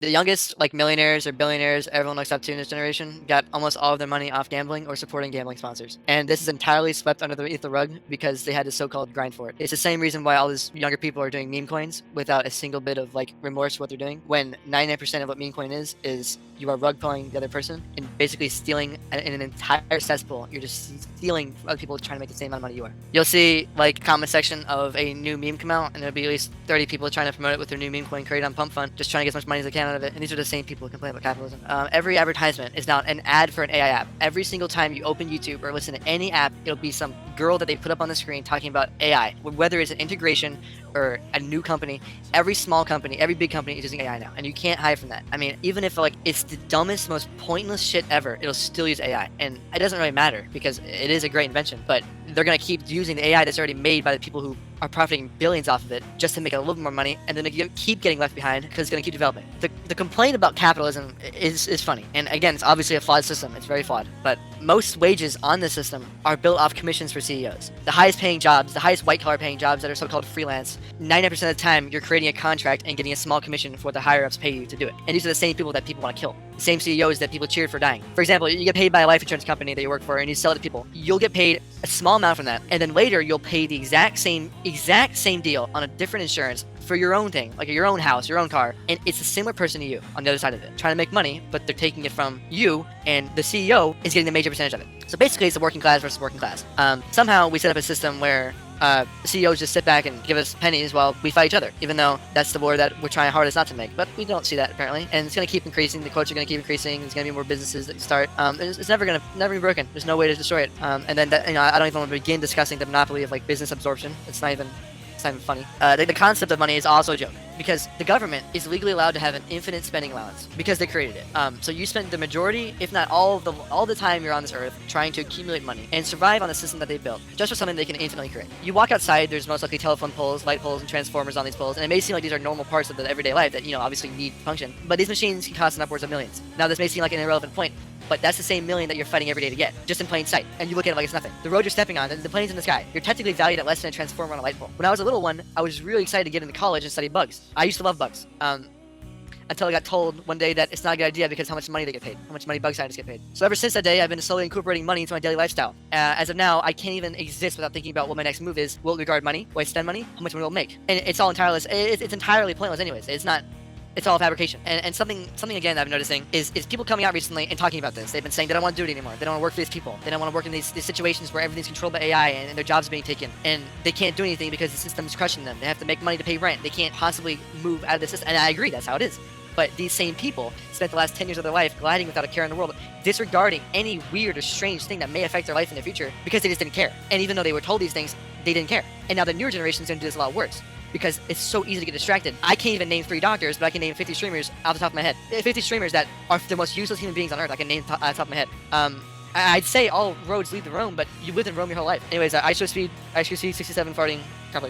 The youngest, like millionaires or billionaires, everyone looks up to in this generation, got almost all of their money off gambling or supporting gambling sponsors. And this is entirely swept underneath the rug because they had this so-called grind for it. It's the same reason why all these younger people are doing meme coins without a single bit of like remorse for what they're doing. When 99% of what meme coin is you are rug pulling the other person and basically stealing in an entire cesspool. You're just stealing from other people trying to make the same amount of money you are. You'll see like comment section of a new meme come out, and there'll be at least 30 people trying to promote it with their new meme coin created on Pump Fund, just trying to get as much money as they can out of it. And these are the same people who complain about capitalism. Every advertisement is now an ad for an AI app. Every single time you open YouTube or listen to any app, it'll be some girl that they put up on the screen talking about AI. Whether it's an integration or a new company, every small company, every big company is using AI now, and you can't hide from that. I mean, even if like it's the dumbest, most pointless shit ever, it'll still use AI, and it doesn't really matter because it is a great invention. But they're gonna keep using the AI that's already made by the people who are profiting billions off of it just to make a little bit more money, and then they keep getting left behind because it's gonna keep developing. The complaint about capitalism is funny, and again, it's obviously a flawed system. It's very flawed, but most wages on this system are built off commissions for CEOs. The highest paying jobs, the highest white collar paying jobs that are so-called freelance, 99% of the time you're creating a contract and getting a small commission for what the higher ups pay you to do it. And these are the same people that people want to kill. The same CEOs that people cheered for dying. For example, you get paid by a life insurance company that you work for and you sell it to people. You'll get paid a small amount from that, and then later you'll pay the exact same deal on a different insurance for your own thing, like your own house, your own car, and it's a similar person to you on the other side of it, trying to make money, but they're taking it from you, and the CEO is getting the major percentage of it. So basically, it's the working class versus working class. Somehow we set up a system where CEOs just sit back and give us pennies while we fight each other, even though that's the war that we're trying hardest not to make. But we don't see that apparently, and it's going to keep increasing. The quotes are going to keep increasing. There's going to be more businesses that start. It's never be broken. There's no way to destroy it. And then I don't even want to begin discussing the monopoly of like business absorption. It's not even funny. The concept of money is also a joke because the government is legally allowed to have an infinite spending allowance because they created it. So you spend the majority, if not all the time you're on this earth trying to accumulate money and survive on a system that they built just for something they can infinitely create. You walk outside, there's most likely telephone poles, light poles, and transformers on these poles, and it may seem like these are normal parts of the everyday life that obviously need function, but these machines can cost upwards of millions. Now this may seem like an irrelevant point, but that's the same million that you're fighting every day to get, just in plain sight. And you look at it like it's nothing. The road you're stepping on, the plane's in the sky. You're technically valued at less than a transformer on a light pole. When I was a little one, I was really excited to get into college and study bugs. I used to love bugs. Until I got told one day that it's not a good idea because how much money they get paid, how much money bug scientists get paid. So ever since that day, I've been slowly incorporating money into my daily lifestyle. As of now, I can't even exist without thinking about what my next move is. Will it regard money? Will I spend money? How much money will it make? And it's all entirely, it's entirely pointless anyways. It's all fabrication. And something again that I've been noticing is people coming out recently and talking about this. They've been saying they don't want to do it anymore. They don't want to work for these people. They don't want to work in these situations where everything's controlled by AI and their jobs are being taken. And they can't do anything because the system is crushing them. They have to make money to pay rent. They can't possibly move out of the system. And I agree, that's how it is. But these same people spent the last 10 years of their life gliding without a care in the world, disregarding any weird or strange thing that may affect their life in the future because they just didn't care. And even though they were told these things, they didn't care. And now the newer generation is going to do this a lot worse because it's so easy to get distracted. I can't even name 3 doctors, but I can name 50 streamers off the top of my head. 50 streamers that are the most useless human beings on earth I can name off the top of my head. I'd say all roads lead to Rome, but you lived in Rome your whole life. Anyways, ishowspeed 67 farting compilation.